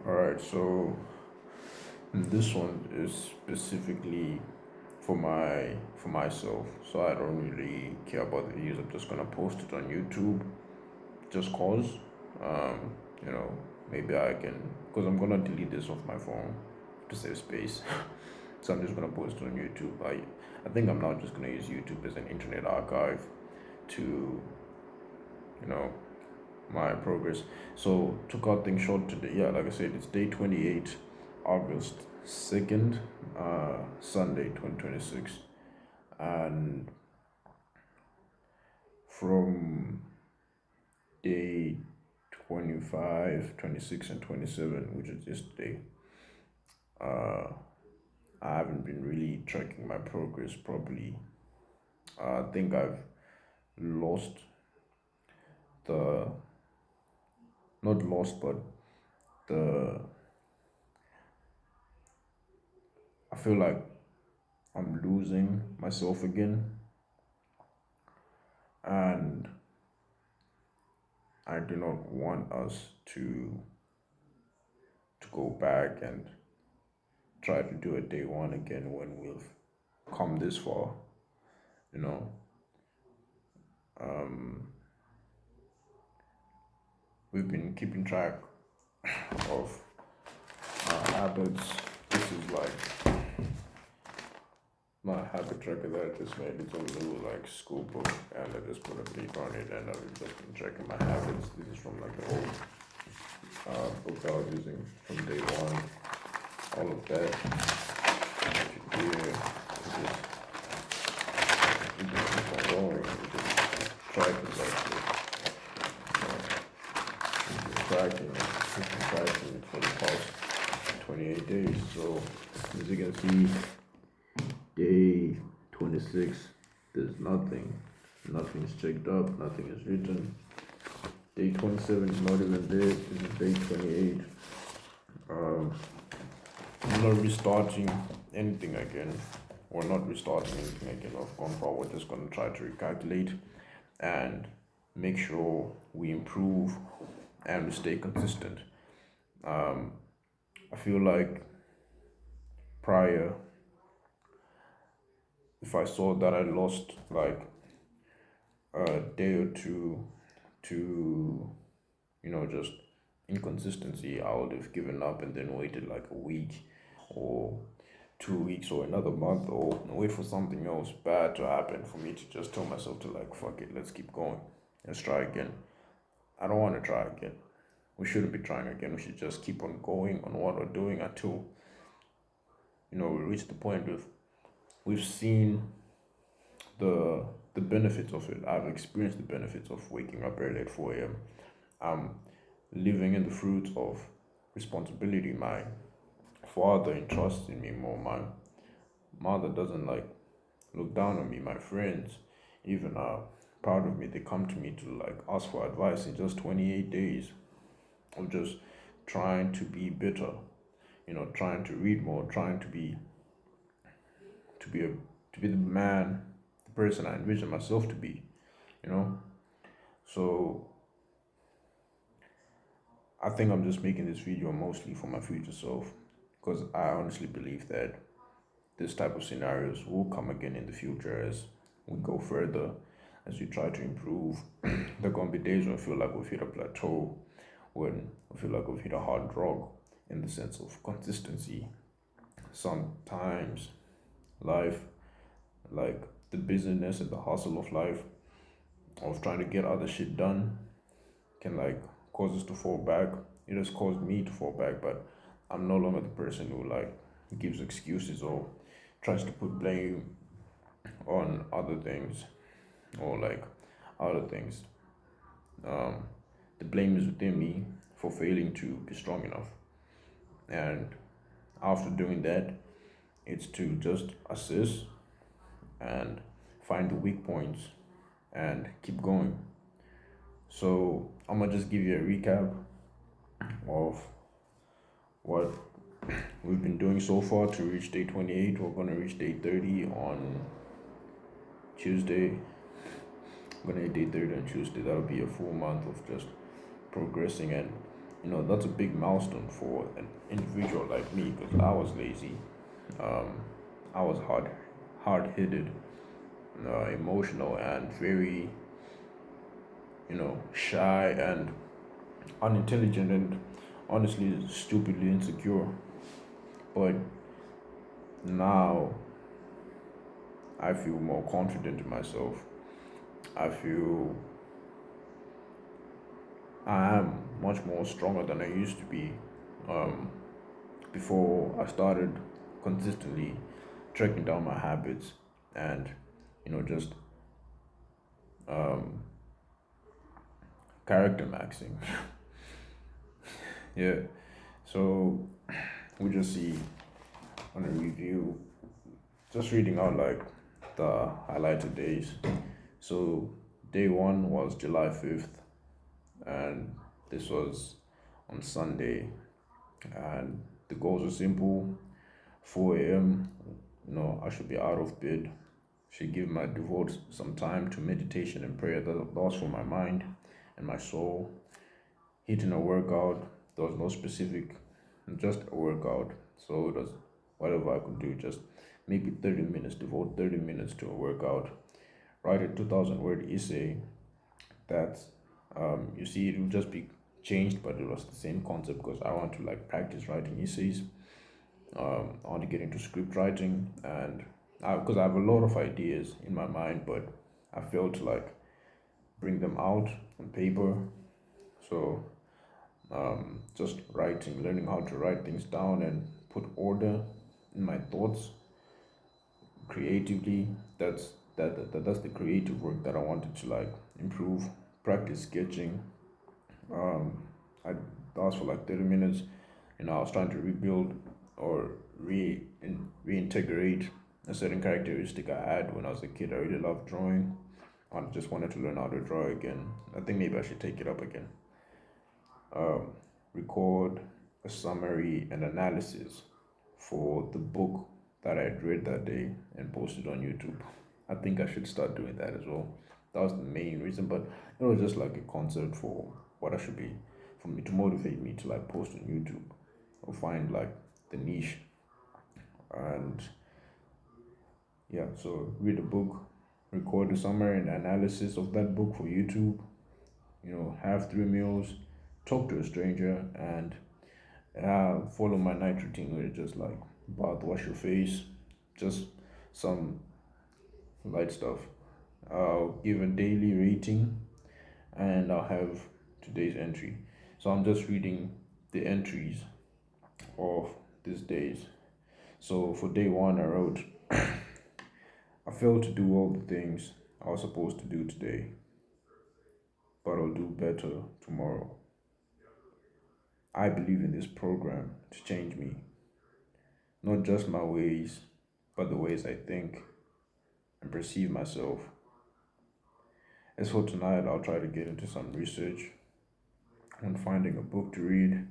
All right, so this one is specifically for myself. So I don't really care about the views. I'm just gonna post it on YouTube, just cause. Um, you know, maybe I can, because I'm gonna delete this off my phone to save space. So I'm just gonna post it on YouTube. I think I'm not just gonna use YouTube as an internet archive to, you know, my progress. So to cut things short today, yeah, like I said, it's day 28, August 2nd, Sunday 2026. And from day 25, 26, and 27, which is yesterday, uh, I haven't been really tracking my progress properly. I think I've lost the, not lost, but the, I feel like I'm losing myself again. And I do not want us to go back and try to do a day one again when we've come this far, you know. Um, we've been keeping track of our habits. This is like my habit tracker that I just made. It's a little like school book, and I just put a date on it, and I've just been tracking my habits. This is from like the old book I was using from day one. All of that. Yeah, it just keeps on going. It just tracking that tracking it, it's been tracking it for the past 28 days. So as you can see, day 26, there's nothing. Nothing's checked up, nothing is written. Day 27 is not even there. This is day 28. Um, I'm not restarting anything again. We're not restarting anything again. I've gone forward. Just gonna try to recalculate and make sure we improve and we stay consistent. Um, I feel like prior, if I saw that I lost like a day or two to, just inconsistency, I would have given up and then waited like a week or 2 weeks or another month or wait for something else bad to happen for me to just tell myself to like, fuck it, let's keep going. Let's try again. I don't want to try again. We shouldn't be trying again. We should just keep on going on what we're doing until, we reach the point of we've seen the the benefits of it. I've experienced the benefits of waking up early at 4 a.m. I'm living in the fruits of responsibility. My father entrusts in me more. My mother doesn't like look down on me. My friends even are proud of me. They come to me to like ask for advice in just 28 days of just trying to be better, trying to read more, trying to be a to be the man, the person I envision myself to be, you know. So I think I'm just making this video mostly for my future self because I honestly believe that this type of scenarios will come again in the future as we go further, as we try to improve. There are gonna be days when I feel like we've hit a plateau, when I feel like we've hit a hard rock in the sense of consistency. Sometimes life, like the busyness and the hustle of life, of trying to get other shit done, can like cause us to fall back. It has caused me to fall back, but I'm no longer the person who like gives excuses or tries to put blame on other things or like other things. Um, the blame is within me for failing to be strong enough. And after doing that, it's to just assess and find the weak points and keep going. So I'm gonna just give you a recap of what we've been doing so far to reach day 28. We're gonna reach day 30 on Tuesday. I'm gonna hit day 30 on Tuesday. That'll be a full month of just progressing and that's a big milestone for an individual like me because I was lazy. Um, I was hard-headed, emotional, and very, shy and unintelligent, and honestly, stupidly insecure. But now I feel more confident in myself. I feel I am much more stronger than I used to be. Um, Before I started consistently tracking down my habits and just um, character maxing. Yeah. So we just see on a review, just reading out like the highlighted days. So day one was July 5th, and this was on Sunday, and the goals were simple. 4 a.m. I should be out of bed. Should give my devote some time to meditation and prayer. That was for my mind and my soul. Hitting a workout. There was no specific, just a workout. So it was whatever I could do. Just maybe 30 minutes. Devote 30 minutes to a workout. Write a 2,000 word essay. That you see, it will just be changed, but it was the same concept because I want to like practice writing essays. I want to get into script writing, and because I have a lot of ideas in my mind, but I failed to like bring them out on paper. So just writing, learning how to write things down and put order in my thoughts creatively. That's the creative work that I wanted to like improve. Practice sketching. I that was for like 30 minutes. I was trying to rebuild or reintegrate a certain characteristic I had when I was a kid. I really loved drawing. I just wanted to learn how to draw again. I think maybe I should take it up again. Um, Record a summary and analysis for the book that I had read that day and posted on YouTube. I think I should start doing that as well. That was the main reason, but it was just like a concept for what I should be, for me to motivate me to like post on YouTube or find like the niche. And yeah, so read a book, record a summary and analysis of that book for YouTube, have 3 meals, talk to a stranger, and follow my night routine where it's just like bath, wash your face, just some light stuff. I'll give a daily rating, and I'll have today's entry. So I'm just reading the entries of these days. So for day one, I wrote, I failed to do all the things I was supposed to do today, but I'll do better tomorrow. I believe in this program to change me, not just my ways, but the ways I think and perceive myself. As for tonight, I'll try to get into some research on finding a book to read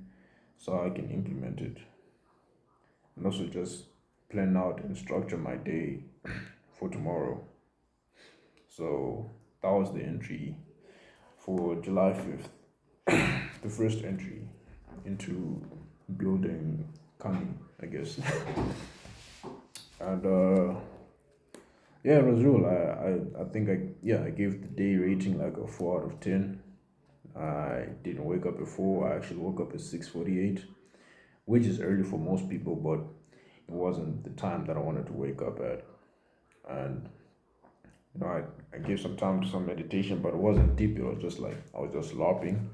so I can implement it, and also just plan out and structure my day for tomorrow. So that was the entry for July 5th, the first entry into building coming, I guess. And yeah, it was real. I think I gave the day rating like a 4 out of 10. I didn't wake up at 4. I actually woke up at 6:48, which is early for most people, but it wasn't the time that I wanted to wake up at. And I gave some time to some meditation, but it wasn't deep. It was just like I was just LARPing.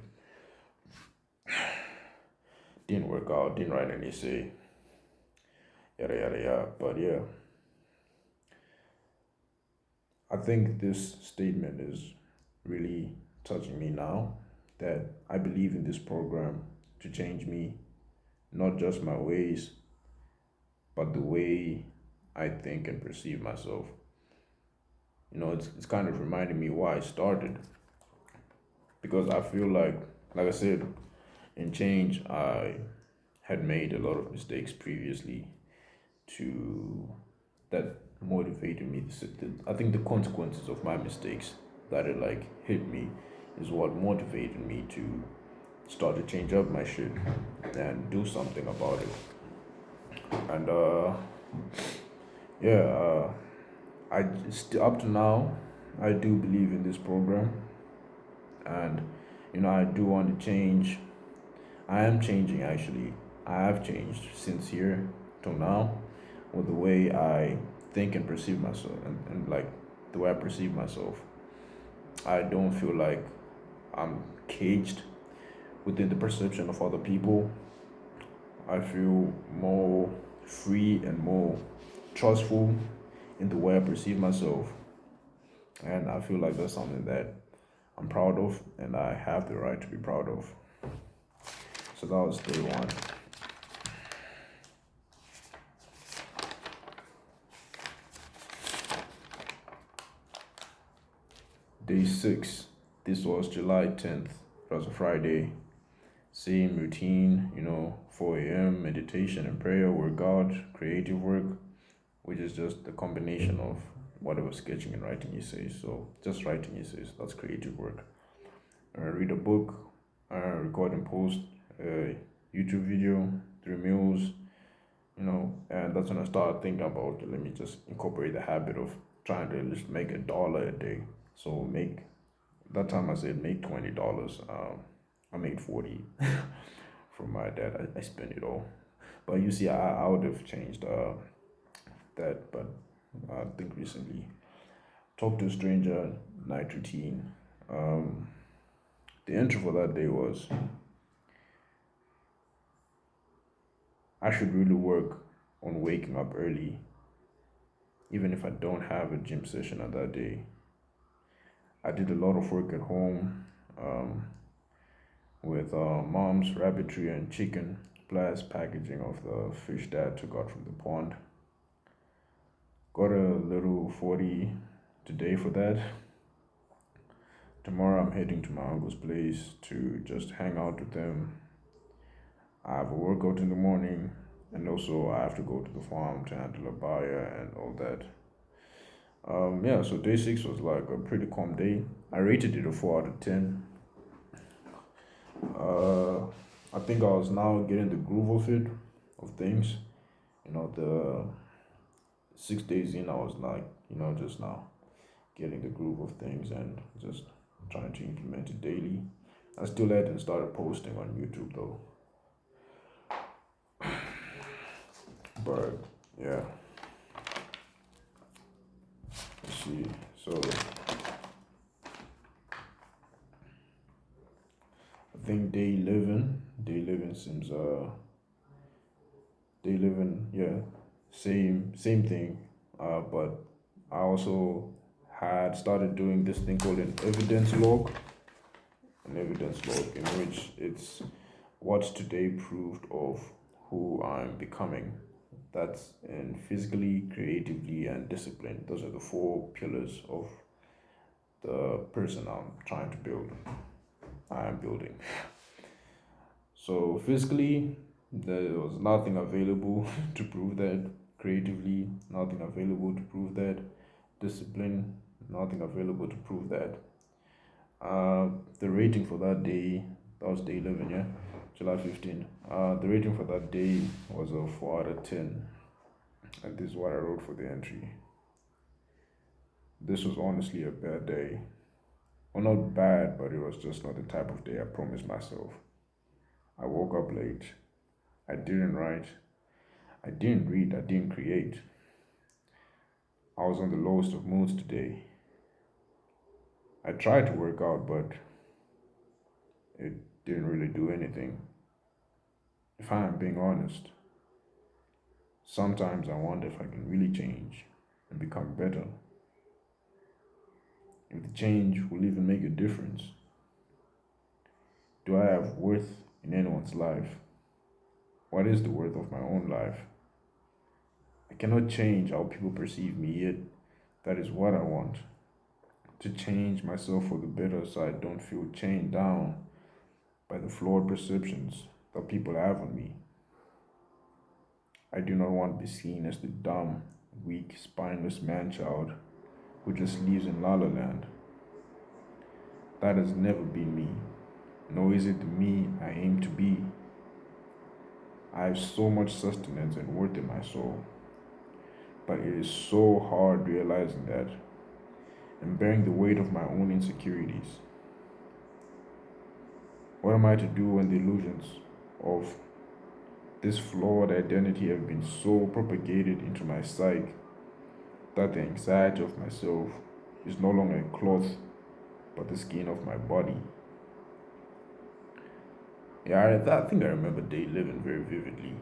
Didn't work out. Didn't write an essay. Yada yada yada. But yeah, I think this statement is really touching me now. That I believe in this program to change me, not just my ways, but the way I think and perceive myself. It's kind of reminding me why I started, because I feel like I said, in change, I had made a lot of mistakes previously to that motivated me. I think the consequences of my mistakes that it like hit me is what motivated me to start to change up my shit and do something about it. And yeah, up to now, I do believe in this program, and I do want to change. I am changing actually. I have changed since here till now with the way I think and perceive myself, and like the way I perceive myself. I don't feel like I'm caged within the perception of other people. I feel more free and more trustful in the way I perceive myself. And I feel like that's something that I'm proud of and I have the right to be proud of. So that was day one. Day six, this was July 10th. It was a Friday. Same routine, 4 a.m., meditation and prayer, workout, creative work, which is just the combination of whatever sketching and writing essays. So just writing essays, that's creative work. Read a book, record and post a YouTube video, 3 meals, and that's when I started thinking about, let me just incorporate the habit of trying to just make $1 a day. So make that time I said make $20. I made 40 from my dad. I spent it all, but you see, I would have changed that. But I think recently, talk to a stranger, night routine. Um, the intro for that day was I should really work on waking up early, even if I don't have a gym session on that day. I did a lot of work at home um, with mom's rabbitry and chicken, plus packaging of the fish dad took out from the pond. Got a little 40 today for that. Tomorrow I'm heading to my uncle's place to just hang out with them. I have a workout in the morning, and also I have to go to the farm to handle a buyer and all that. Yeah, so day six was like a pretty calm day. I rated it a 4 out of 10. Uh, I think I was now getting the groove of it, of things. The 6 days in, I was like, just now getting the groove of things and just trying to implement it daily. I still hadn't started posting on YouTube though. But yeah, let's see. So I think day 11 seems day 11, yeah, same thing. But I also had started doing this thing called an evidence log in which it's what's today proved of who I'm becoming. That's in physically, creatively, and discipline. Those are the four pillars of the person I'm trying to build. I am building. So physically, there was nothing available to prove that. Creatively, nothing available to prove that. Discipline, nothing available to prove that. The rating for that day, that was day 11, yeah, July 15. The rating for that day was a 4 out of 10. And this is what I wrote for the entry. This was honestly a bad day. Well, not bad, but it was just not the type of day I promised myself. I woke up late. I didn't write. I didn't read. I didn't create. I was on the lowest of moods today. I tried to work out, but it didn't really do anything. If I am being honest, sometimes I wonder if I can really change and become better. If the change will even make a difference. Do I have worth in anyone's life? What is the worth of my own life? I cannot change how people perceive me, yet that is what I want. To change myself for the better so I don't feel chained down by the flawed perceptions that people have on me. I do not want to be seen as the dumb, weak, spineless man child who just lives in La La Land. That has never been me. nor is it the me I aim to be. I have so much sustenance and worth in my soul, but it is so hard realizing that and bearing the weight of my own insecurities. What am I to do when the illusions of this flawed identity have been so propagated into my psyche that the anxiety of myself is no longer a cloth but the skin of my body? Yeah, I think I remember day living very vividly.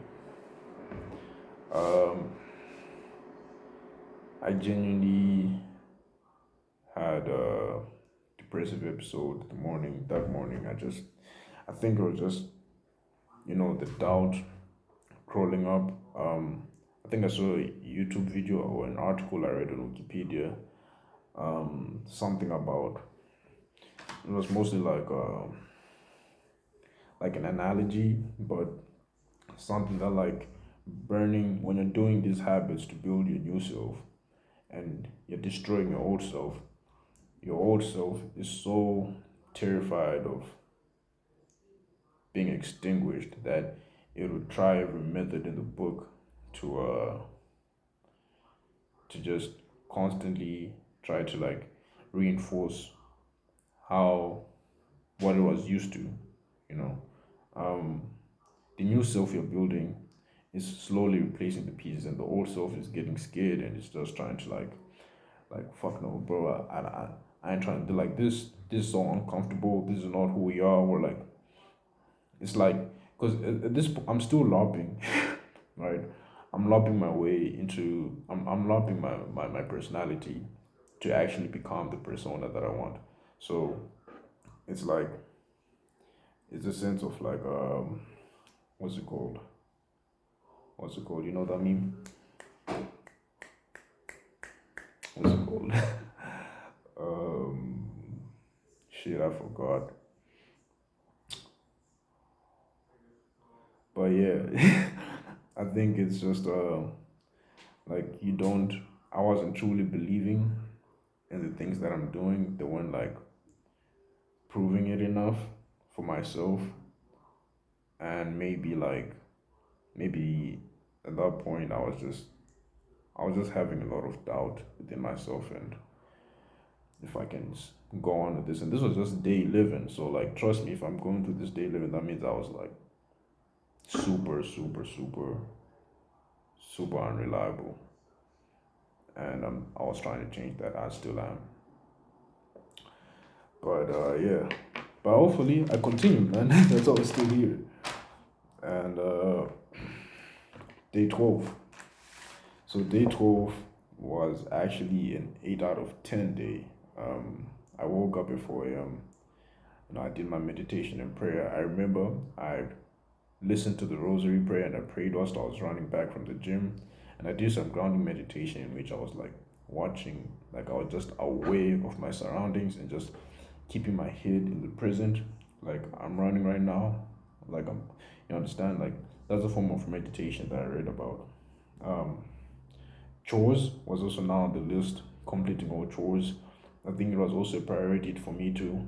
Um, I genuinely had a depressive episode the morning. That morning, I think it was just, the doubt crawling up. I think I saw a YouTube video or an article I read on Wikipedia. Something about it was mostly like an analogy, but something that like burning when you're doing these habits to build your new self and you're destroying your old self. Your old self is so terrified of being extinguished that it would try every method in the book to to just constantly try to like reinforce how what it was used to, you know. Um, the new self you're building is slowly replacing the pieces, and the old self is getting scared and it's just trying to like fuck no, bro. I ain't trying to do like this. This is so uncomfortable. This is not who we are. We're like it's like because at this I'm still LARPing, right? I'm LARPing my way into I'm LARPing my personality to actually become the persona that I want. So it's like it's a sense of like what's it called? What's it called? You know that meme? What's it called? um shit, I forgot. But yeah, I think it's just like you don't I wasn't truly believing in the things that I'm doing. They weren't like proving it enough for myself, and maybe at that point I was just having a lot of doubt within myself and if I can go on with this. And this was just day living. So like trust me, if I'm going through this day living, that means I was like super unreliable. And I was trying to change that. I still am. But yeah. But hopefully I continue, man. That's why I'm still here. And day 12. So day 12 was actually an 8 out of 10 day. I woke up at 4 a.m. I did my meditation and prayer. I remember I listened to the rosary prayer and I prayed whilst I was running back from the gym. And I did some grounding meditation in which I was like watching, like I was just aware of my surroundings and just keeping my head in the present. Like I'm running right now. Like you understand? Like that's a form of meditation that I read about. Um, Chores was also now on the list, completing all chores. I think it was also a priority for me to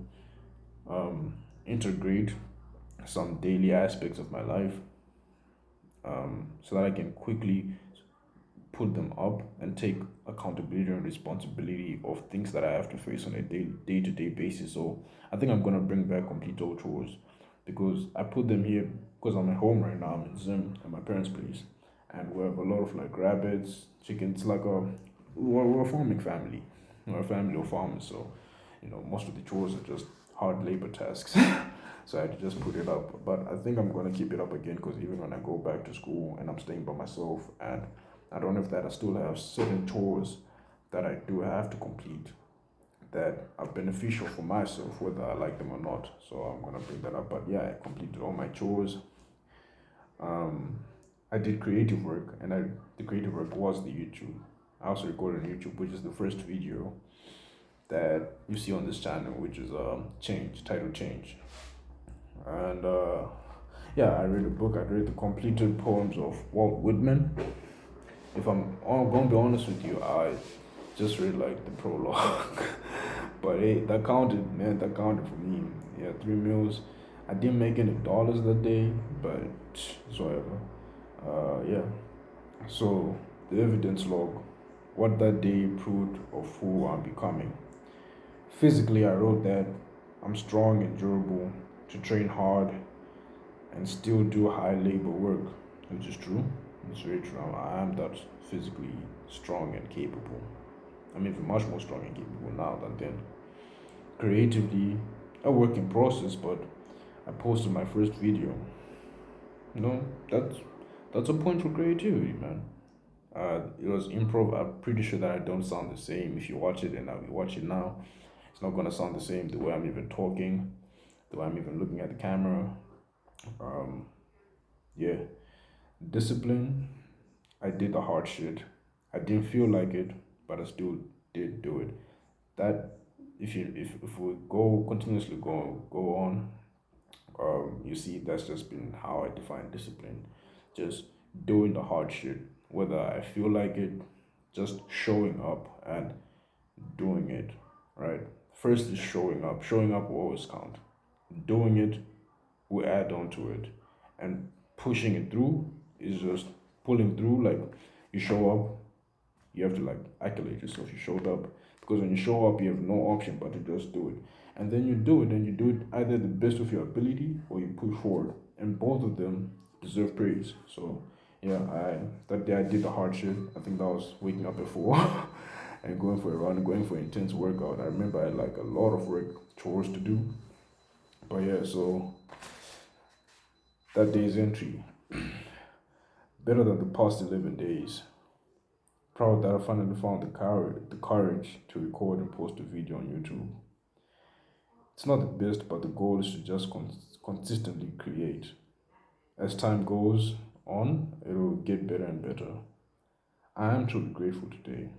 um, integrate some daily aspects of my life so that I can quickly put them up and take accountability and responsibility of things that I have to face on a day to day basis. So I think I'm gonna bring back complete all chores because I put them here because I'm at home right now. I'm in Zim at my parents' place, and we have a lot of like rabbits, chickens. Like we're a farming family. We're a family of farmers, so most of the chores are just hard labor tasks. So I had to just put it up. But I think I'm gonna keep it up again because even when I go back to school and I'm staying by myself and I don't know if that I still have certain chores that I do have to complete that are beneficial for myself, whether I like them or not. So I'm gonna bring that up. But yeah, I completed all my chores. Um, I did creative work, and the creative work was the YouTube. I also recorded on YouTube, which is the first video that you see on this channel, which is change title change. And yeah, I read a book. I read the completed poems of Walt Whitman. If I'm gonna be honest with you, I just read like the prologue. But hey, that counted, man. That counted for me. Yeah, 3 meals. I didn't make any dollars that day, but it's whatever. Yeah. So the evidence log, what that day proved of who I'm becoming. Physically, I wrote that I'm strong and durable to train hard and still do high labor work, which is true. It's very true. I am that physically strong and capable. I'm even much more strong and capable now than then. Creatively, a work in process, but I posted my first video. You know, that's a point for creativity, man. It was improv. I'm pretty sure that I don't sound the same. If you watch it and I watch it now, it's not gonna sound the same. The way I'm even talking, the way I'm even looking at the camera. Um, yeah, discipline. I did the hard shit. I didn't feel like it, but I still did do it. That if we go continuously go on, you see that's just been how I define discipline. Just doing the hard shit, whether I feel like it, just showing up and doing it, right? First is showing up. Showing up will always count. Doing it will add on to it. And pushing it through is just pulling through. Like you show up, you have to like accolade yourself. You showed up. Because when you show up, you have no option but to just do it. And then you do it, and you do it either the best of your ability or you push forward. And both of them deserve praise. So yeah, I that day I did the hard shit. I think that was waking up at 4 and going for a run, going for an intense workout. I remember I had like a lot of work chores to do. But yeah, so that day's entry, better than the past 11 days. Proud that I finally found the courage to record and post a video on YouTube. It's not the best, but the goal is to just consistently create. As time goes on, it'll get better and better. I am truly grateful today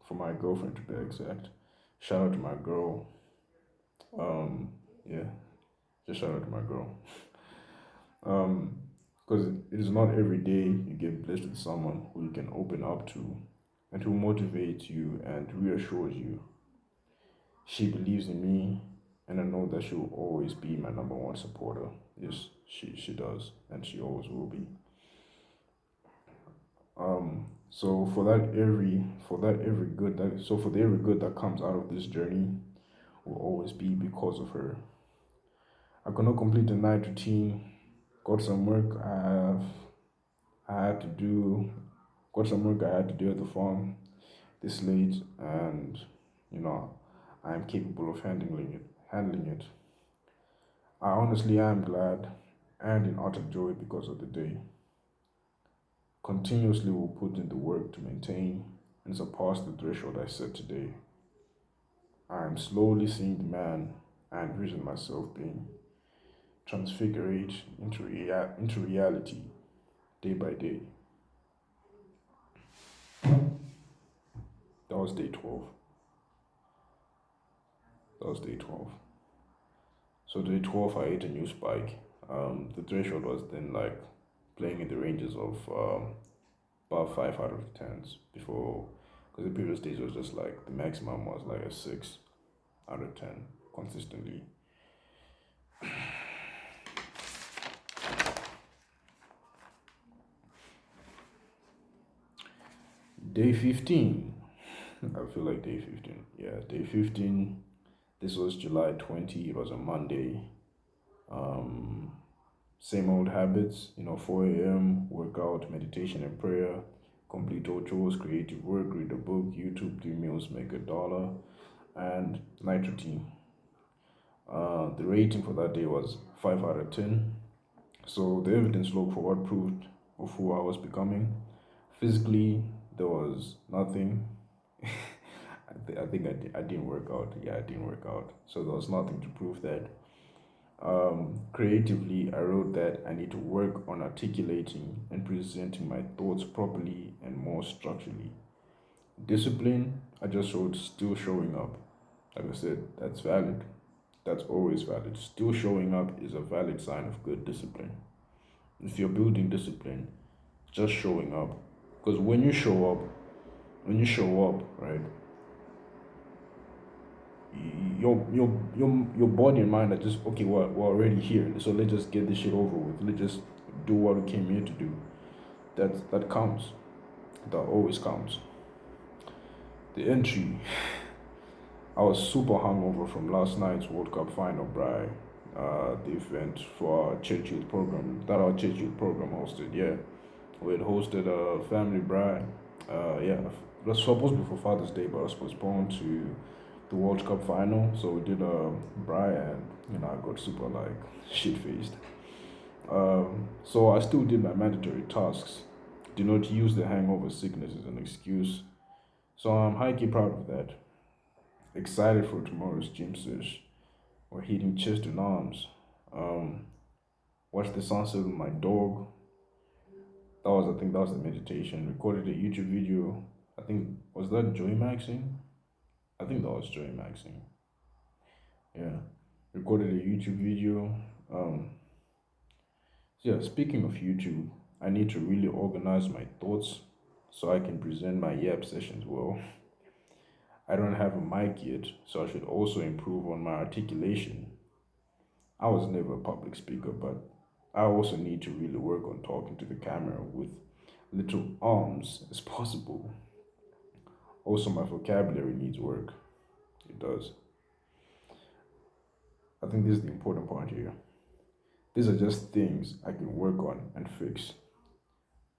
for my girlfriend to be exact. Shout out to my girl. Um, yeah, just shout out to my girl. Um, because it is not every day you get blessed with someone who you can open up to and who motivates you and reassures you. She believes in me, and I know that she will always be my number one supporter. Yes, she does, and she always will be. So for the every good that comes out of this journey will always be because of her. I could not complete the night routine. Got some work I had to do. Got some work I had to do at the farm this late, and you know I am capable of handling it. Handling it. I honestly am glad and in utter joy because of the day. Continuously will put in the work to maintain and surpass the threshold I set today. I am slowly seeing the man and vision myself being transfigured into reality day by day. That was day 12. That was day 12. So day 12, I ate a new spike. The threshold was then like playing in the ranges of about 5 out of 10s before, because the previous days was just like the maximum was like a 6 out of 10 consistently. Day 15. I feel like day 15. Yeah, day 15. This was July 20. It was a Monday. Um, Same old habits, 4 a.m., workout, meditation, and prayer. Complete all chores, creative work, read a book, YouTube, 3 meals, make $1, and night routine. The rating for that day was 5 out of 10. So the evidence log for what proved of who I was becoming. Physically, there was nothing. I think I didn't work out. Yeah, I didn't work out. So there was nothing to prove that. Creatively, I wrote that I need to work on articulating and presenting my thoughts properly and more structurally. Discipline, I just wrote still showing up. Like I said, that's valid. That's always valid. Still showing up is a valid sign of good discipline. If you're building discipline, just showing up. Because when you show up, right, your body and mind are just okay. We're already here, so let's just get this shit over with. Let's just do what we came here to do. That counts. That always counts. The entry. I was super hungover from last night's World Cup final, bro. The event for our church youth program that our church youth program hosted. Yeah, we had hosted a family bride. Yeah, it was supposed to be for Father's Day, but I was postponed to the World Cup final. So we did a bride, and I got super like shit faced. So I still did my mandatory tasks. Do not use the hangover sickness as an excuse. So I'm highly proud of that. Excited for tomorrow's gym sesh. We're hitting chest and arms. Um, Watched the sunset with my dog. I think that was the meditation. Recorded a YouTube video. I think was that Joy Maxing? I think that was Joy Maxing. Yeah. Recorded a YouTube video. Um, so yeah, speaking of YouTube, I need to really organize my thoughts so I can present my YAP sessions well. I don't have a mic yet, so I should also improve on my articulation. I was never a public speaker, but I also need to really work on talking to the camera with little arms as possible. Also, my vocabulary needs work. It does. I think this is the important part here. These are just things I can work on and fix.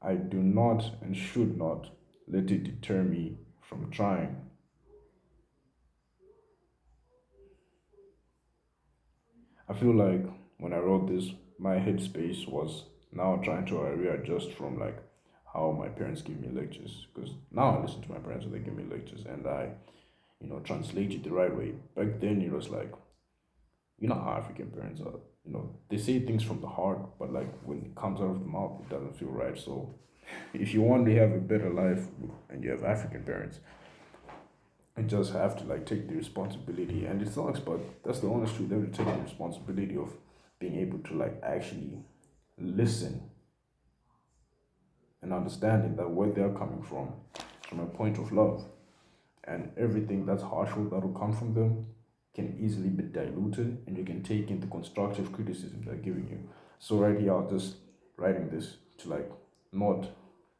I do not and should not let it deter me from trying. I feel like when I wrote this, my headspace was now trying to readjust from like how my parents give me lectures. Because now I listen to my parents and they give me lectures and I, translate it the right way. Back then it was like, how African parents are. They say things from the heart, but like when it comes out of the mouth, it doesn't feel right. So if you want to have a better life and you have African parents, you just have to like take the responsibility. And it sucks, but that's the honest truth. They have to take the responsibility of being able to like actually listen and understanding that where they're coming from is from a point of love. And everything that's harmful that will come from them can easily be diluted and you can take into constructive criticism they're giving you. So right here, I was just writing this to like not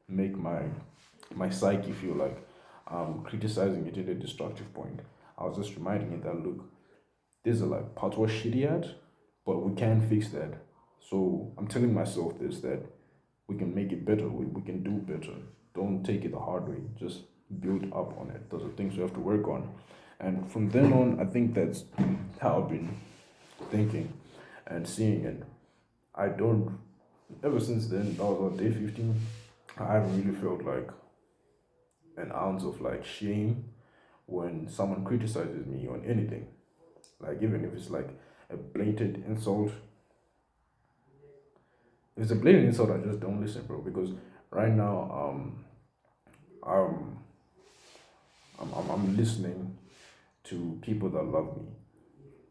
make my psyche feel like criticizing it at a destructive point. I was just reminding it that look, these are like parts we're shitty at, but we can fix that. So I'm telling myself this that we can make it better, we can do better. Don't take it the hard way. Just build up on it. Those are things we have to work on. And from then on, I think that's how I've been thinking and seeing it. I don't, ever since then, that was on day 15, I haven't really felt like an ounce of like shame when someone criticizes me on anything. Like, even if it's like a blatant insult, if it's a blatant insult, I just don't listen, bro. Because right now, I'm, I'm listening to people that love me.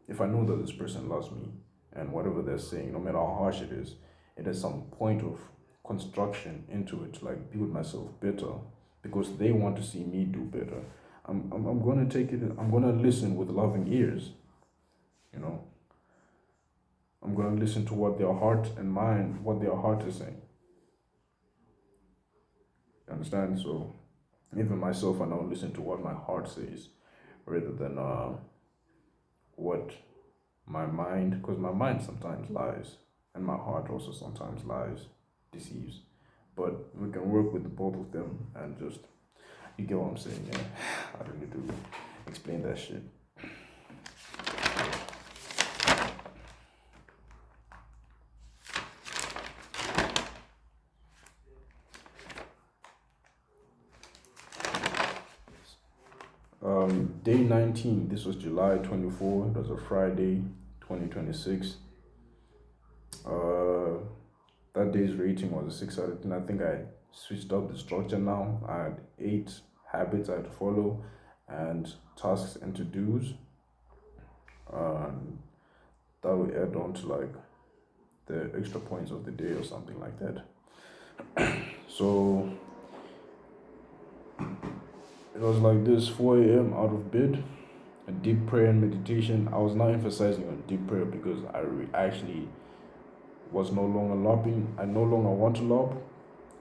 If I know that this person loves me and whatever they're saying, no matter how harsh it has some point of construction into it to like build myself better because they want to see me do better. I'm gonna take it, I'm gonna listen with loving ears, you know. I'm gonna listen to what their heart and mind, what their heart is saying. You understand? So even myself, I now listen to what my heart says rather than what my mind, because my mind sometimes lies and my heart also sometimes lies, deceives. But we can work with both of them and just, you get what I'm saying, yeah. I don't need to explain that shit. Day 19, this was July 24, it was a Friday, 2026. Uh, that day's rating was a 6 out of 10. I think I switched up the structure now. I had 8 habits I had to follow and tasks and to dos. And that would add on to like the extra points of the day or something like that. So it was like this 4 a.m. out of bed. a deep prayer and meditation. I was not emphasizing on deep prayer because actually was no longer lobbing. I no longer want to lob,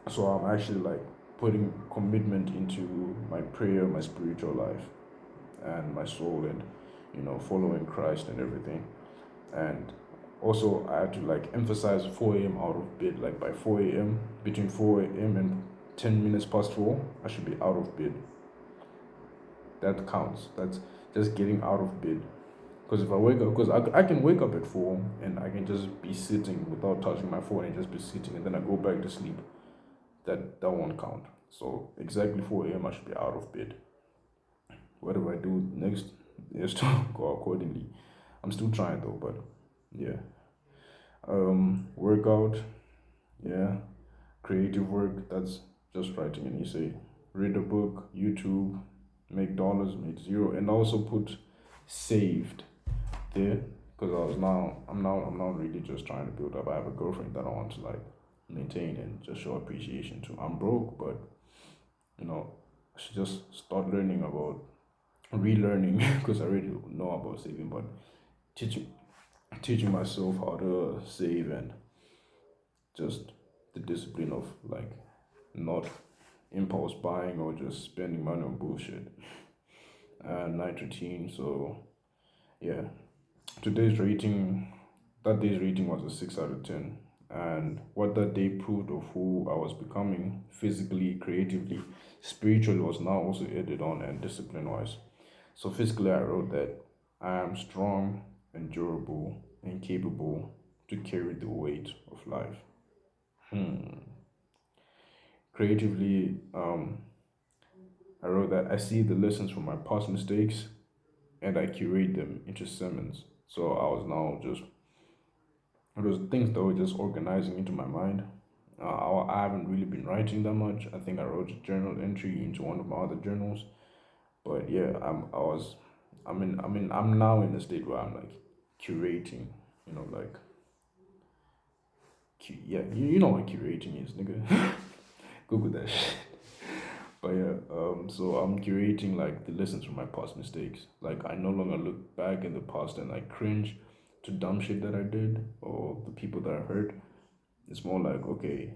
so I'm actually like putting commitment into my prayer, my spiritual life, and my soul, and following Christ and everything. And also, I had to like emphasize 4 a.m. out of bed. Like by 4 a.m., between 4 a.m. and 10 minutes past 4, I should be out of bed. That counts. That's just getting out of bed. Because if I wake up, because I can wake up at 4 and I can just be sitting without touching my phone and just be sitting, and then I go back to sleep. That won't count. So exactly 4 a.m. I should be out of bed. Whatever I do next is to go accordingly. I'm still trying though, but yeah. Workout, yeah. Creative work, that's just writing an essay. Read a book, YouTube, make dollars, make zero, and also put saved there because I'm now really just trying to build up. I have a girlfriend that I want to like maintain and just show appreciation to. I'm broke, but I should just start learning about relearning because I already know about saving, but teaching teaching myself how to save and just the discipline of like not impulse buying or just spending money on bullshit. Night routine. So yeah, today's rating, that day's rating was a 6 out of 10. And what that day proved of who I was becoming physically, creatively, spiritually was now also added on and discipline wise. So physically, I wrote that I am strong and durable and capable to carry the weight of life. Creatively, I wrote that I see the lessons from my past mistakes and I curate them into sermons. So I was now just, it was things that were just organizing into my mind. I haven't really been writing that much. I think I wrote a journal entry into one of my other journals. But yeah, I'm now in a state where I'm like curating, like, yeah, you know what curating is, nigga. Google that shit. But yeah, so I'm curating like the lessons from my past mistakes. Like I no longer look back in the past and like cringe to dumb shit that I did or the people that I hurt. It's more like, okay,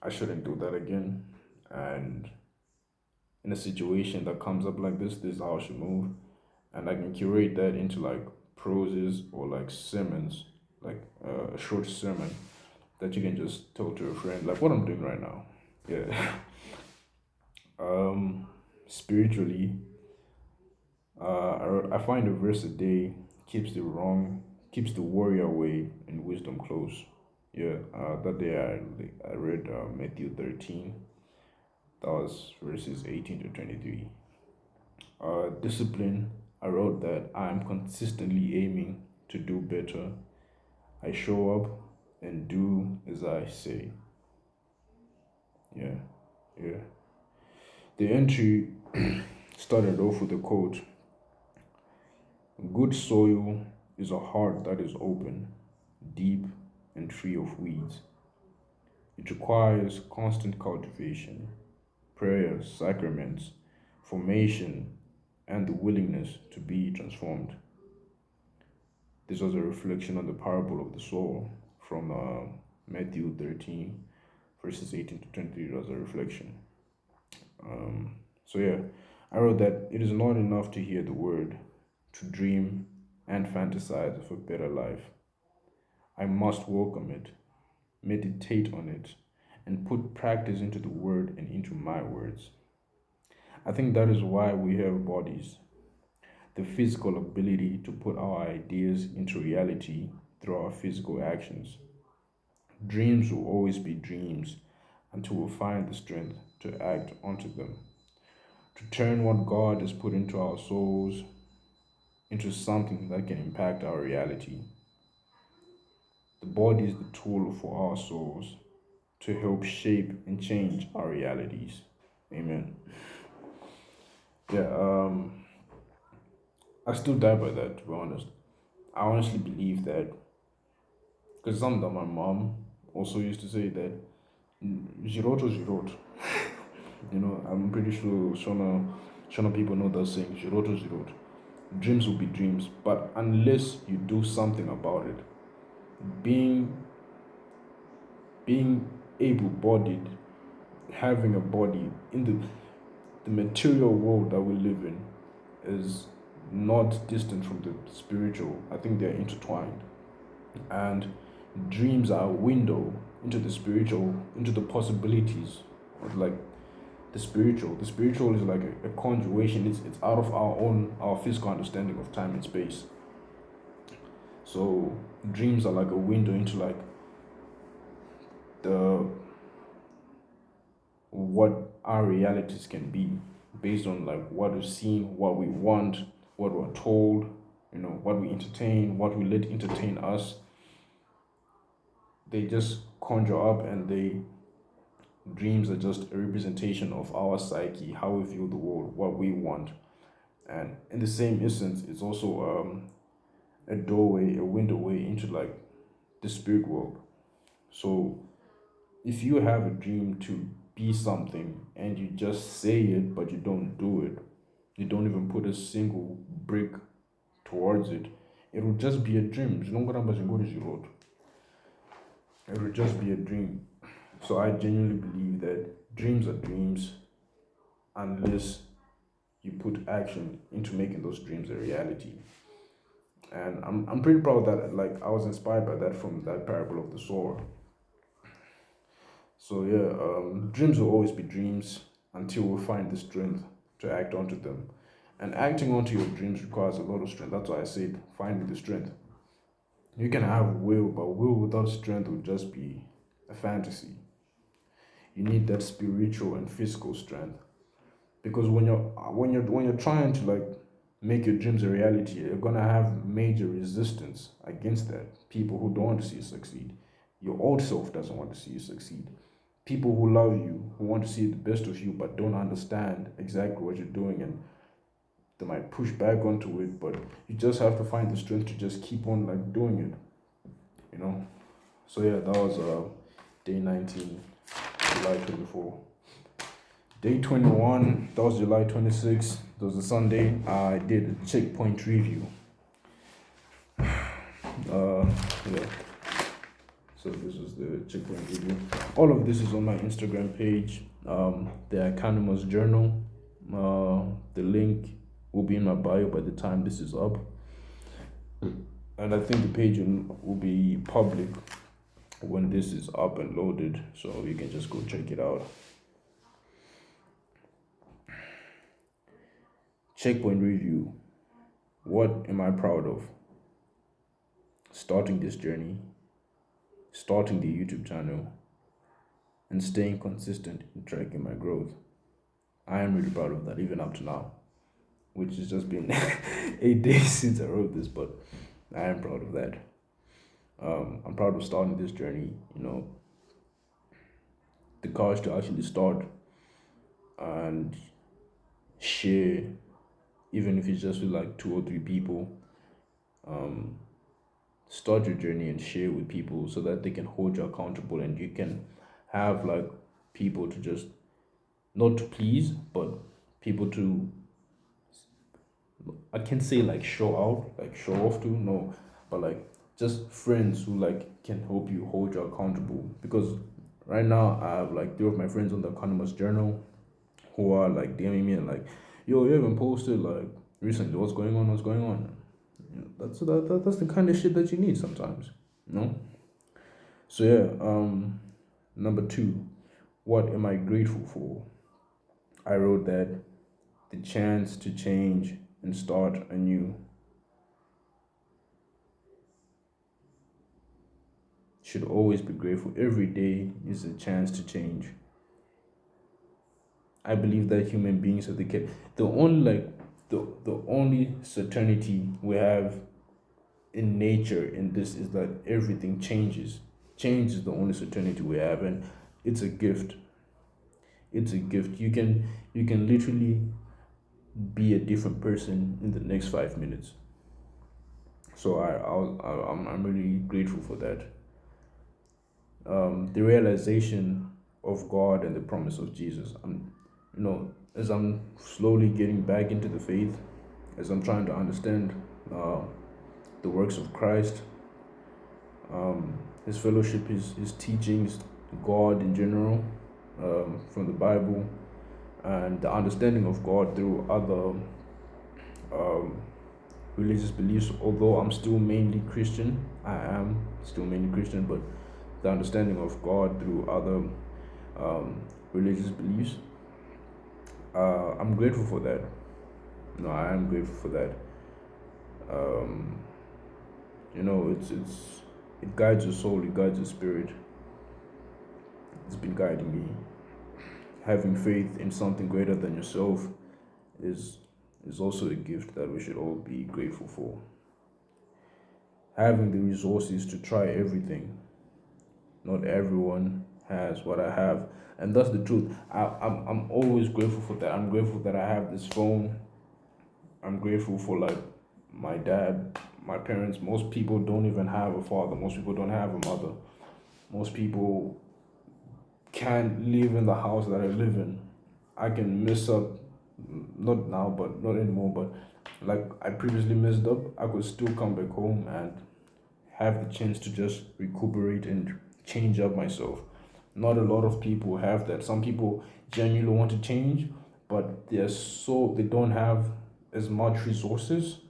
I shouldn't do that again. And in a situation that comes up like this is how I should move. And I can curate that into like proses or like sermons, like a short sermon that you can just tell to a friend, like what I'm doing right now. Yeah. um, Spiritually, I find a verse a day keeps the warrior away and wisdom close. Yeah, that day I read Matthew 13. That was verses 18 to 23. Discipline, I wrote that I'm consistently aiming to do better. I show up and do as I say. Yeah, yeah. The entry started off with a quote: good soil is a heart that is open, deep, and free of weeds. It requires constant cultivation, prayers, sacraments, formation, and the willingness to be transformed. This was a reflection on the parable of the soul from Matthew 13, verses 18 to 23. It was a reflection. So, yeah, I wrote that it is not enough to hear the word, to dream and fantasize of a better life. I must welcome it, meditate on it, and put practice into the word and into my words. I think that is why we have bodies, the physical ability to put our ideas into reality through our physical actions. Dreams will always be dreams until we find the strength to act onto them, to turn what God has put into our souls into something that can impact our reality. The body is the tool for our souls to help shape and change our realities. Amen. Yeah, I still die by that, to be honest. I honestly believe that, because something that my mom also used to say that Giroto Giroto. I'm pretty sure Shona people know that saying Giroto Giroto. dreams will be dreams. But unless you do something about it, being being able-bodied, having a body in the material world that we live in is not distant from the spiritual. I think they're intertwined. And dreams are a window into the spiritual, into the possibilities of like the spiritual. The spiritual is like a conjuration. It's out of our physical understanding of time and space. So dreams are like a window into like the what our realities can be based on like what we've seen, what we want, what we're told, what we entertain, what we let entertain us. They just conjure up, and dreams are just a representation of our psyche, how we view the world, what we want. And in the same instance, it's also a doorway, a window way into like the spirit world. So if you have a dream to be something and you just say it but you don't do it, you don't even put a single brick towards it, it will just be a dream. It will just be a dream. So I genuinely believe that dreams are dreams unless you put action into making those dreams a reality. And I'm pretty proud that like I was inspired by that from that parable of the sower. So yeah, dreams will always be dreams until we find the strength to act onto them. And acting onto your dreams requires a lot of strength. That's why I said finding the strength. You can have will, but will without strength will just be a fantasy. You need that spiritual and physical strength. Because when you're trying to like make your dreams a reality, you're gonna have major resistance against that. People who don't want to see you succeed. Your old self doesn't want to see you succeed. People who love you, who want to see the best of you, but don't understand exactly what you're doing, and they might push back onto it. But you just have to find the strength to just keep on like doing it. So yeah, that was day 19, July 24. Day 21, that was July 26th. That was a Sunday. I did a checkpoint review. Yeah. So this is the checkpoint review. All of this is on my Instagram page. The Academous Journal. The link will be in my bio by the time this is up. And I think the page will be public when this is up and loaded. So you can just go check it out. Checkpoint review. What am I proud of? Starting this journey, starting the YouTube channel, and staying consistent in tracking my growth. I am really proud of that, even up to now, which has just been 8 days since I wrote this, but I am proud of that. I'm proud of starting this journey, the courage to actually start and share, even if it's just with like 2 or 3 people. Start your journey and share with people so that they can hold you accountable, and you can have like people to just not to please, but people to, I can't say like show out, like show off to, no, but like just friends who like can help you hold you accountable. Because right now I have like 3 of my friends on the Economist Journal who are like DMing me and like, yo, you haven't posted like recently, what's going on. That's the kind of shit that you need sometimes, So yeah, number 2, what am I grateful for? I wrote that the chance to change and start anew. Should always be grateful. Every day is a chance to change. I believe that human beings are the only certainty we have in nature in this is that everything changes. Change is the only certainty we have, and it's a gift. It's a gift. You can literally be a different person in the next 5 minutes. So I'm really grateful for that. The realization of God and the promise of Jesus. As I'm slowly getting back into the faith, as I'm trying to understand uh, the works of Christ, his fellowship, his teachings, God in general, from the Bible, and the understanding of God through other um, religious beliefs. Although I'm still mainly Christian, I am still mainly Christian, but the understanding of God through other um, religious beliefs, I'm grateful for that. No, I am grateful for that. Um, it guides your soul, it guides your spirit. It's been guiding me. Having faith in something greater than yourself is is also a gift that we should all be grateful for. Having the resources to try everything. Not everyone has what I have, and that's the truth. I'm always grateful for that. I'm grateful that I have this phone. I'm grateful for like my dad, my parents. Most people don't even have a father. Most people don't have a mother. Most people can't live in the house that I live in. I can mess up, not now, but not anymore. But like I previously messed up, I could still come back home and have the chance to just recuperate and change up myself. Not a lot of people have that. Some people genuinely want to change, but they don't have as much resources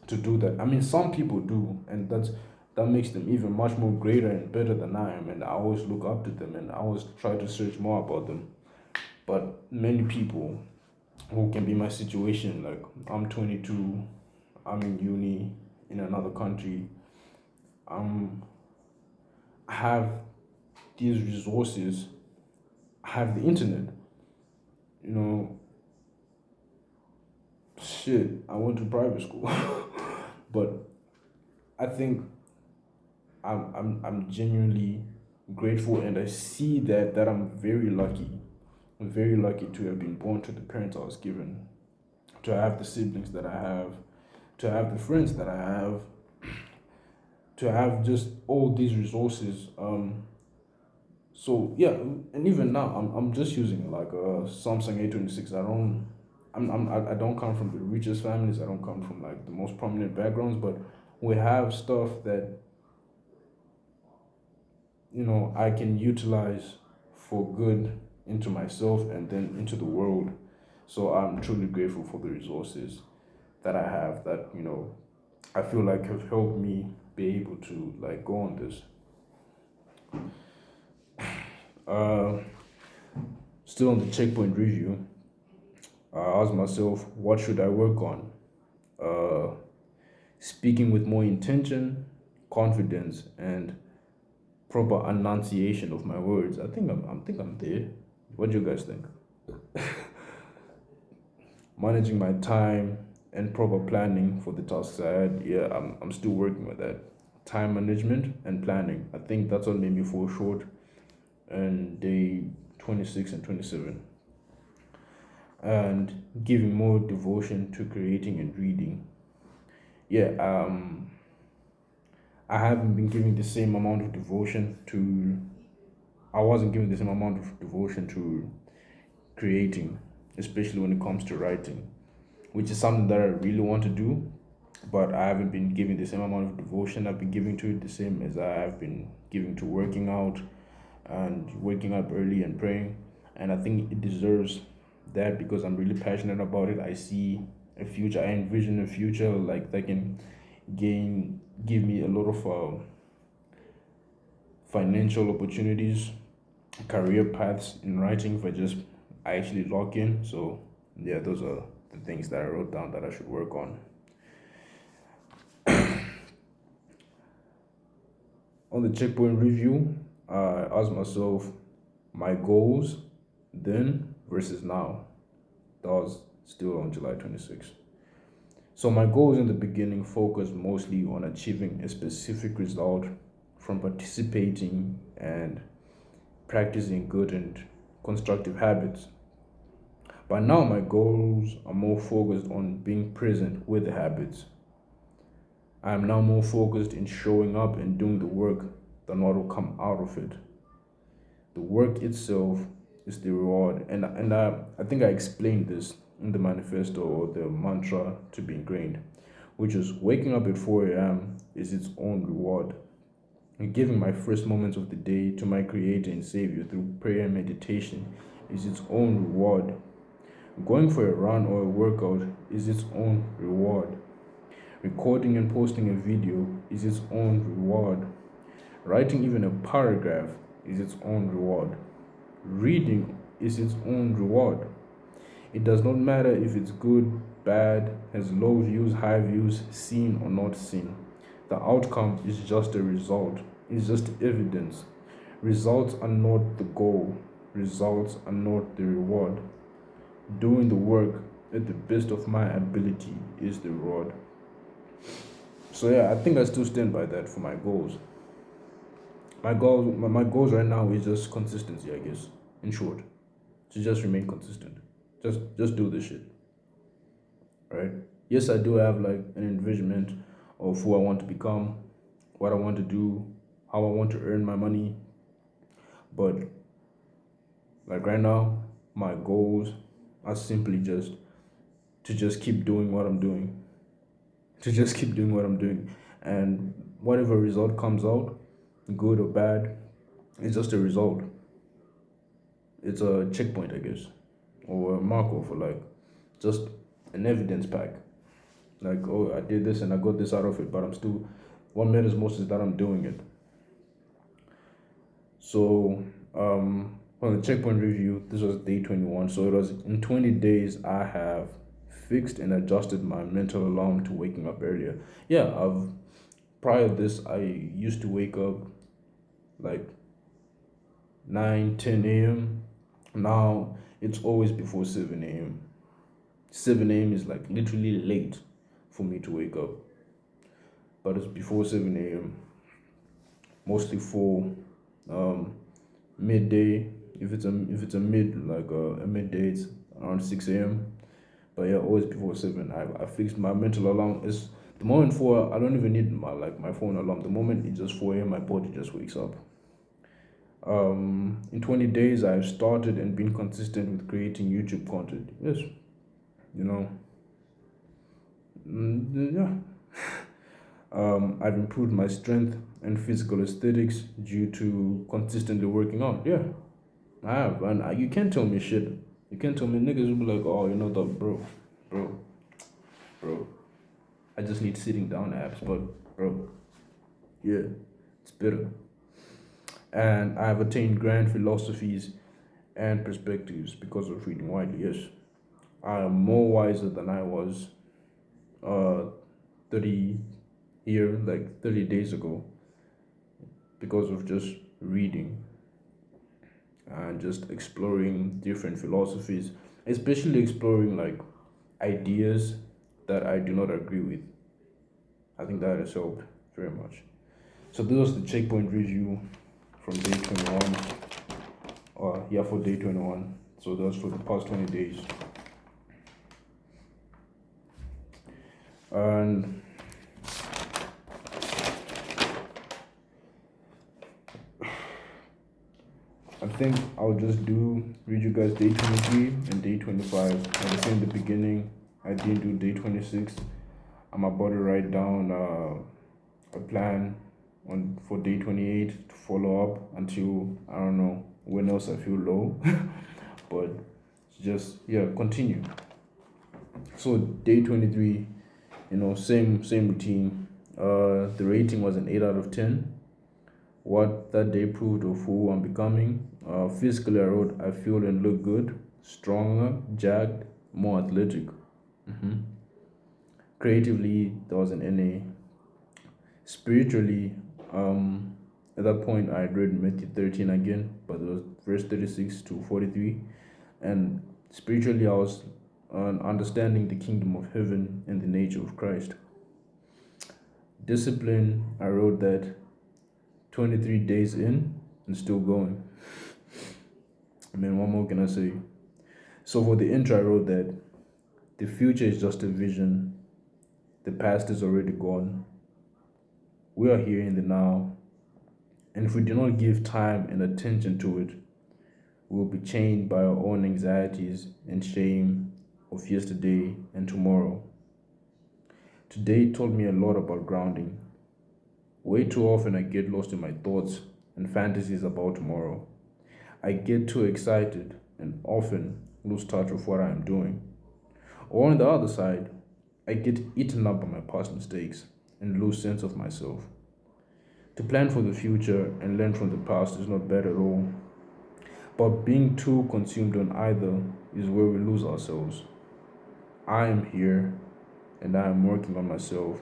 to do that. I mean, some people do, and that makes them even much more greater and better than I am. And I always look up to them, and I always try to search more about them. But many people who can be my situation, like I'm 22, I'm in uni in another country, I'm I have these resources, I have the internet, you know, shit, I went to private school. But I think I'm genuinely grateful, and I see that I'm very lucky. I'm very lucky to have been born to the parents I was given, to have the siblings that I have, to have the friends that I have, to have just all these resources. So yeah, and even now I'm just using like a Samsung A26. I don't come from the richest families. I don't come from like the most prominent backgrounds, but we have stuff that I can utilize for good into myself and then into the world. So I'm truly grateful for the resources that I have that I feel like have helped me be able to like go on this. Uh, Still on the checkpoint review, I asked myself, what should I work on? Uh, Speaking with more intention, confidence, and proper enunciation of my words. I think I'm there. What do you guys think? Managing my time and proper planning for the tasks I had. Yeah, I'm still working with that. Time management and planning. I think that's what made me fall short on day 26 and 27. And giving more devotion to creating and reading. Yeah, I haven't been giving the same amount of devotion to, I wasn't giving the same amount of devotion to creating, especially when it comes to writing, which is something that I really want to do, but I haven't been giving the same amount of devotion I've been giving to it, the same as I have been giving to working out and waking up early and praying. And I think it deserves that because I'm really passionate about it. I see a future, I envision a future like that can give me a lot of financial opportunities, career paths in writing if I actually lock in. So yeah, those are the things that I wrote down that I should work on. On the checkpoint review, I asked myself my goals then versus now. That was still on July 26th. So my goals in the beginning focused mostly on achieving a specific result from participating and practicing good and constructive habits. But now my goals are more focused on being present with the habits. I am now more focused in showing up and doing the work than what will come out of it. The work itself is the reward. And I think I explained this in the manifesto or the mantra to be ingrained, which is waking up at 4 a.m. is its own reward. And giving my first moments of the day to my Creator and Savior through prayer and meditation is its own reward. Going for a run or a workout is its own reward. Recording and posting a video is its own reward. Writing even a paragraph is its own reward. Reading is its own reward. It does not matter if it's good, bad, has low views, high views, seen or not seen. The outcome is just a result, it's just evidence. Results are not the goal, results are not the reward. Doing the work at the best of my ability is the reward. So yeah, I think I still stand by that for my goals. My goals right now is just consistency, I guess. In short, to just remain consistent. Just do this shit, right? Yes, I do have like an envisionment of who I want to become, what I want to do, how I want to earn my money. But like right now, my goals are simply just to just keep doing what I'm doing. To just keep doing what I'm doing. And whatever result comes out, good or bad, it's just a result. It's a checkpoint, I guess. Or a marker for like just an evidence pack. Like, oh, I did this and I got this out of it, but I'm still, what matters most is that I'm doing it. So, on the checkpoint review, this was day 21. So it was in 20 days, I have fixed and adjusted my mental alarm to waking up earlier. Yeah, prior to this, I used to wake up like 9, 10 a.m. Now it's always before 7 a.m. 7 a.m. is like literally late for me to wake up, but it's before 7 a.m. Mostly for midday. If it's a midday, it's around 6 a.m. But yeah, always before 7. I fixed my mental alarm. Is the moment 4. I don't even need my phone alarm. The moment it's just 4 a.m. my body just wakes up. In 20 days, I've started and been consistent with creating YouTube content. Yes, you know, yeah. I've improved my strength and physical aesthetics due to consistently working out. Yeah, I have, and you can't tell me shit. You can't tell me niggas will be like, oh, bro, bro. I just need sitting down abs, but bro, yeah, it's better. And I've attained grand philosophies and perspectives because of reading widely. Yes, I am more wiser than I was, uh, 30 like 30 days ago, because of just reading and just exploring different philosophies, especially exploring like ideas that I do not agree with. I think that has helped very much. So this was the checkpoint review from day 21. Yeah, for day 21. So that was for the past 20 days. And I think I'll just read you guys day 23 and day 25. Like I said in the beginning, I didn't do day 26. I'm about to write down a plan for day 28 to follow up until I don't know when else I feel low. But just yeah, continue. So day 23, same routine. The rating was an 8 out of 10. What that day proved of who I'm becoming. Physically, I wrote, I feel and look good, stronger, jagged, more athletic. Creatively, there was an NA. Spiritually, at that point, I had read Matthew 13 again, but it was verse 36 to 43. And spiritually, I was understanding the kingdom of heaven and the nature of Christ. Discipline, I wrote that 23 days in and still going. I mean, what more can I say? So for the intro, I wrote that the future is just a vision. The past is already gone. We are here in the now. And if we do not give time and attention to it, we will be chained by our own anxieties and shame of yesterday and tomorrow. Today taught me a lot about grounding. Way too often I get lost in my thoughts and fantasies about tomorrow. I get too excited and often lose touch of what I am doing. Or on the other side, I get eaten up by my past mistakes and lose sense of myself. To plan for the future and learn from the past is not bad at all, but being too consumed on either is where we lose ourselves. I am here and I am working on myself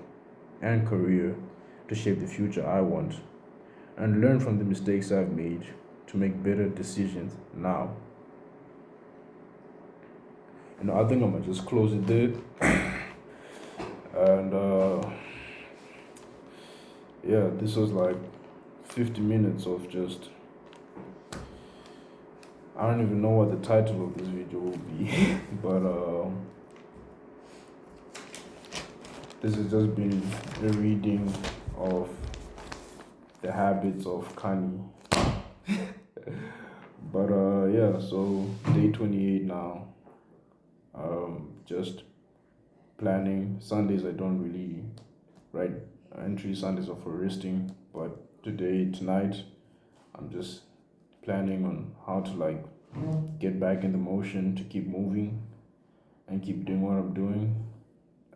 and career to shape the future I want and learn from the mistakes I've made to make better decisions now. And I think I'm gonna just close it there. And yeah, this was like 50 minutes of just, I don't even know what the title of this video will be, but this has just been a reading of the habits of Kanye. But yeah, so day 28 now. Just planning. Sundays I don't really write entries. Sundays are for resting. But tonight, I'm just planning on how to like get back in the motion to keep moving and keep doing what I'm doing.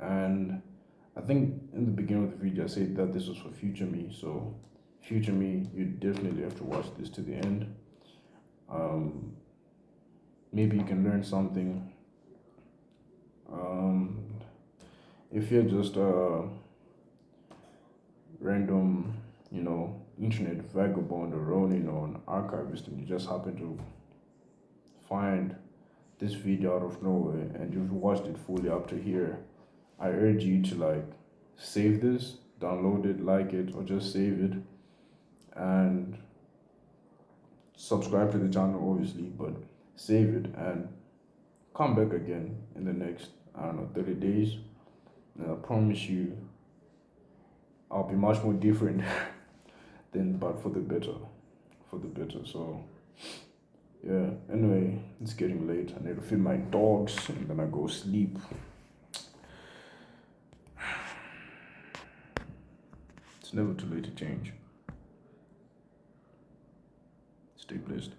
And I think in the beginning of the video I said that this was for future me. So future me, you definitely have to watch this to the end. Um, Maybe you can learn something. Um, if you're just a random, internet vagabond or Ronin or an archivist and you just happen to find this video out of nowhere and you've watched it fully up to here, I urge you to like save this, download it, like it, or just save it and subscribe to the channel obviously, but save it and come back again in the next, I don't know, 30 days. And I promise you I'll be much more different than, but for the better. For the better. So yeah, anyway, it's getting late. I need to feed my dogs and then I go sleep. It's never too late to change. Stay blessed.